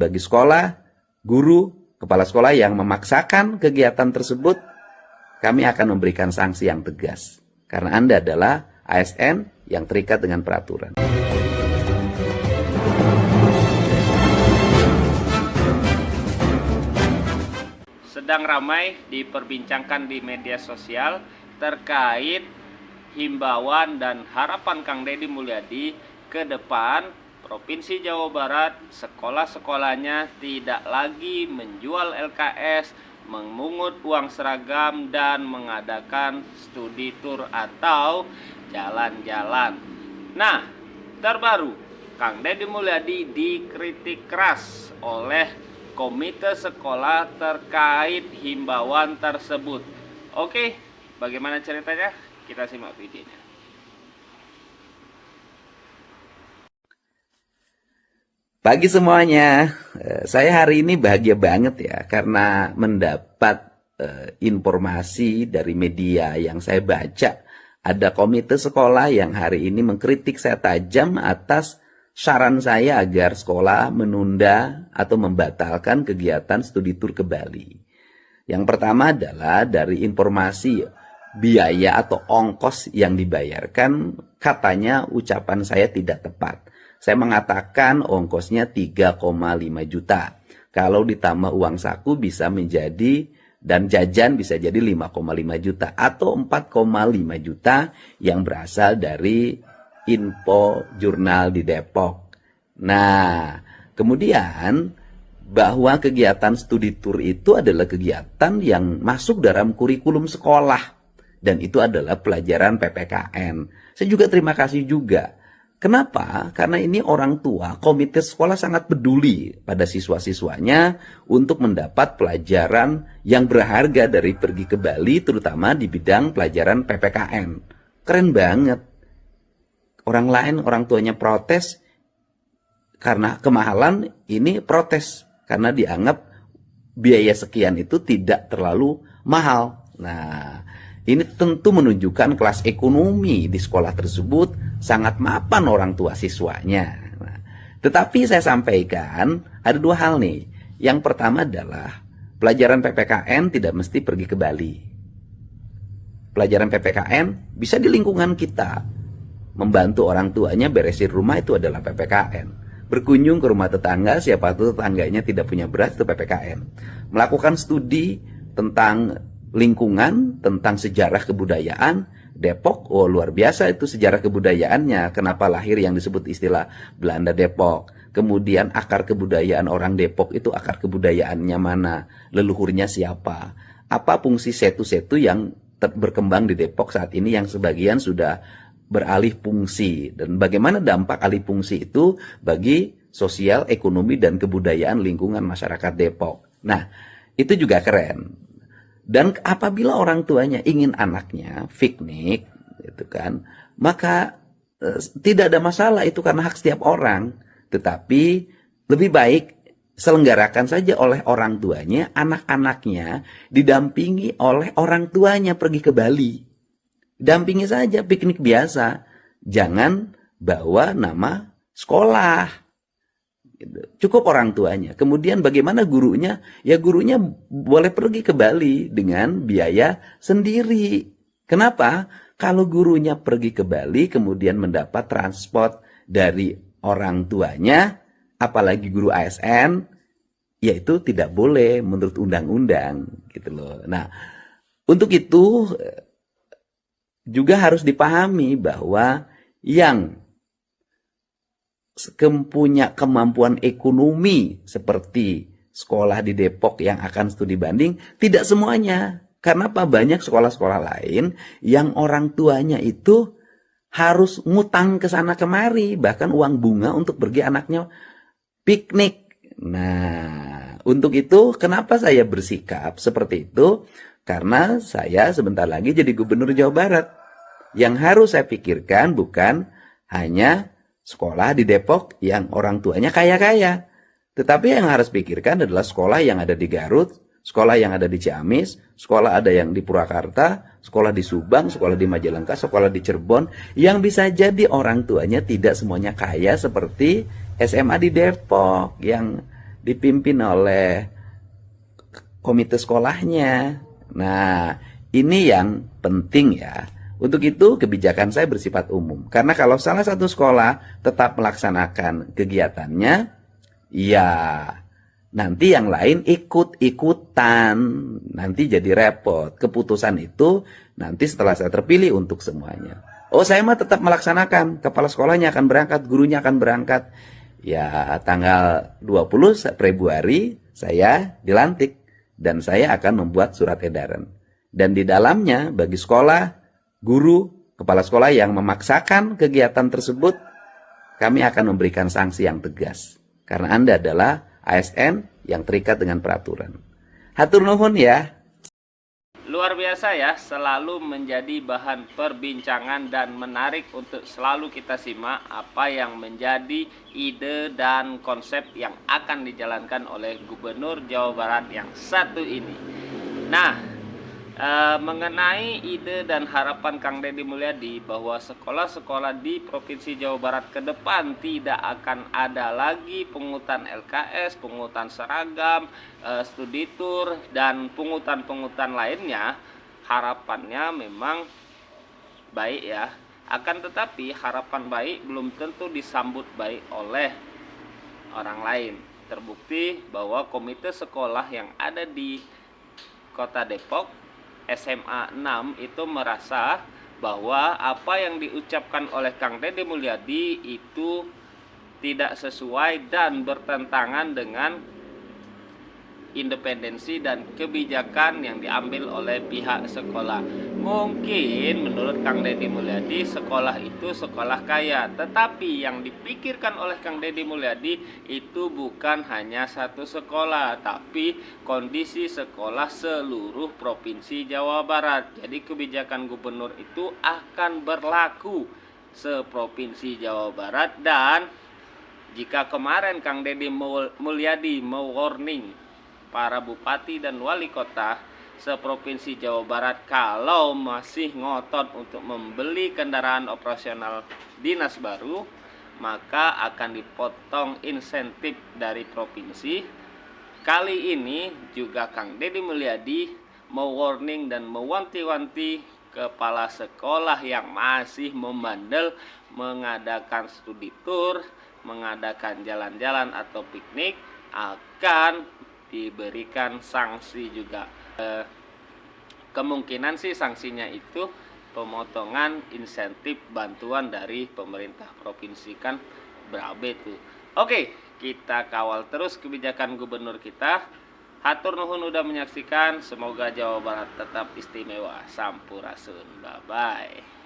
bagi sekolah, guru, kepala sekolah yang memaksakan kegiatan tersebut, kami akan memberikan sanksi yang tegas. Karena Anda adalah ASN yang terikat dengan peraturan. Sedang ramai diperbincangkan di media sosial terkait himbauan dan harapan Kang Deddy Mulyadi ke depan Provinsi Jawa Barat sekolah-sekolahnya tidak lagi menjual LKS, memungut uang seragam, dan mengadakan studi tour atau jalan-jalan. Nah, terbaru Kang Deddy Mulyadi dikritik keras oleh komite sekolah terkait himbauan tersebut. Oke, bagaimana ceritanya? Kita simak videonya. Pagi semuanya, saya hari ini bahagia banget ya karena mendapat informasi dari media yang saya baca. Ada komite sekolah yang hari ini mengkritik saya tajam atas saran saya agar sekolah menunda atau membatalkan kegiatan studi tur ke Bali. Yang pertama adalah dari informasi biaya atau ongkos yang dibayarkan, katanya ucapan saya tidak tepat. Saya mengatakan ongkosnya 3,5 juta. Kalau ditambah uang saku bisa menjadi, dan jajan bisa jadi 5,5 juta. Atau 4,5 juta yang berasal dari info jurnal di Depok. Nah, kemudian bahwa kegiatan studi tour itu adalah kegiatan yang masuk dalam kurikulum sekolah. Dan itu adalah pelajaran PPKN. Saya juga terima kasih juga. Kenapa? Karena ini orang tua, komite sekolah sangat peduli pada siswa-siswanya untuk mendapat pelajaran yang berharga dari pergi ke Bali, terutama di bidang pelajaran PPKN. Keren banget. Orang lain, orang tuanya protes karena kemahalan, ini protes karena dianggap biaya sekian itu tidak terlalu mahal. Nah, ini tentu menunjukkan kelas ekonomi di sekolah tersebut sangat mapan orang tua siswanya. Nah, tetapi saya sampaikan ada dua hal nih. Yang pertama adalah pelajaran PPKN tidak mesti pergi ke Bali. Pelajaran PPKN bisa di lingkungan kita. Membantu orang tuanya beresin rumah itu adalah PPKN. Berkunjung ke rumah tetangga, siapa tuh tetangganya tidak punya beras, itu PPKN. Melakukan studi tentang lingkungan, tentang sejarah kebudayaan. Depok, oh luar biasa itu sejarah kebudayaannya. Kenapa lahir yang disebut istilah Belanda Depok. Kemudian akar kebudayaan orang Depok itu akar kebudayaannya mana, leluhurnya siapa, apa fungsi setu-setu yang berkembang di Depok saat ini yang sebagian sudah beralih fungsi, dan bagaimana dampak alih fungsi itu bagi sosial, ekonomi, dan kebudayaan lingkungan masyarakat Depok. Nah, itu juga keren. Dan apabila orang tuanya ingin anaknya piknik, gitu kan, maka tidak ada masalah, itu karena hak setiap orang. Tetapi lebih baik selenggarakan saja oleh orang tuanya, anak-anaknya didampingi oleh orang tuanya pergi ke Bali. Dampingi saja piknik biasa, jangan bawa nama sekolah. Cukup orang tuanya. Kemudian bagaimana gurunya? Ya gurunya boleh pergi ke Bali dengan biaya sendiri. Kenapa? Kalau gurunya pergi ke Bali kemudian mendapat transport dari orang tuanya, apalagi guru ASN, ya itu tidak boleh menurut undang-undang gitu loh. Nah, untuk itu juga harus dipahami bahwa yang punya kemampuan ekonomi seperti sekolah di Depok yang akan studi banding, tidak semuanya. Karena apa? Banyak sekolah-sekolah lain yang orang tuanya itu harus ngutang ke sana kemari, bahkan uang bunga untuk pergi anaknya piknik. Nah, untuk itu kenapa saya bersikap seperti itu? Karena saya sebentar lagi jadi gubernur Jawa Barat. Yang harus saya pikirkan bukan hanya sekolah di Depok yang orang tuanya kaya-kaya. Tetapi yang harus pikirkan adalah sekolah yang ada di Garut, sekolah yang ada di Ciamis, sekolah ada yang di Purwakarta, sekolah di Subang, sekolah di Majalengka, sekolah di Cirebon, yang bisa jadi orang tuanya tidak semuanya kaya seperti SMA di Depok, yang dipimpin oleh komite sekolahnya. Nah, ini yang penting ya. Untuk itu kebijakan saya bersifat umum. Karena kalau salah satu sekolah tetap melaksanakan kegiatannya, ya nanti yang lain ikut-ikutan. Nanti jadi repot. Keputusan itu nanti setelah saya terpilih untuk semuanya. Oh, saya mah tetap melaksanakan. Kepala sekolahnya akan berangkat, gurunya akan berangkat. Ya, tanggal 20 Februari saya dilantik. Dan saya akan membuat surat edaran. Dan di dalamnya bagi sekolah, guru, kepala sekolah yang memaksakan kegiatan tersebut, kami akan memberikan sanksi yang tegas. Karena Anda adalah ASN yang terikat dengan peraturan. Hatur nuhun ya. Luar biasa ya, selalu menjadi bahan perbincangan dan menarik untuk selalu kita simak apa yang menjadi ide dan konsep yang akan dijalankan oleh Gubernur Jawa Barat yang satu ini. Nah, mengenai ide dan harapan Kang Deddy Mulyadi bahwa sekolah-sekolah di Provinsi Jawa Barat ke depan tidak akan ada lagi pungutan LKS, pungutan seragam, studi tour, dan pungutan-pungutan lainnya, harapannya memang baik ya. Akan tetapi harapan baik belum tentu disambut baik oleh orang lain. Terbukti bahwa komite sekolah yang ada di Kota Depok SMA 6 itu merasa bahwa apa yang diucapkan oleh Kang Deddy Mulyadi itu tidak sesuai dan bertentangan dengan independensi dan kebijakan yang diambil oleh pihak sekolah. Mungkin menurut Kang Deddy Mulyadi sekolah itu sekolah kaya, tetapi yang dipikirkan oleh Kang Deddy Mulyadi itu bukan hanya satu sekolah, tapi kondisi sekolah seluruh Provinsi Jawa Barat. Jadi kebijakan gubernur itu akan berlaku seprovinsi Jawa Barat. Dan jika kemarin Kang Deddy Mulyadi mewarning para bupati dan wali kota seprovinsi Jawa Barat kalau masih ngotot untuk membeli kendaraan operasional dinas baru, maka akan dipotong insentif dari provinsi. Kali ini juga Kang Deddy Mulyadi mewarning dan mewanti-wanti kepala sekolah yang masih membandel mengadakan studi tour, mengadakan jalan-jalan atau piknik, akan diberikan sanksi juga. Kemungkinan sih sanksinya itu pemotongan insentif bantuan dari pemerintah provinsi, kan berabe tuh. Oke, kita kawal terus kebijakan gubernur kita. Hatur nuhun udah menyaksikan. Semoga Jawa Barat tetap istimewa. Sampurasun. Bye bye.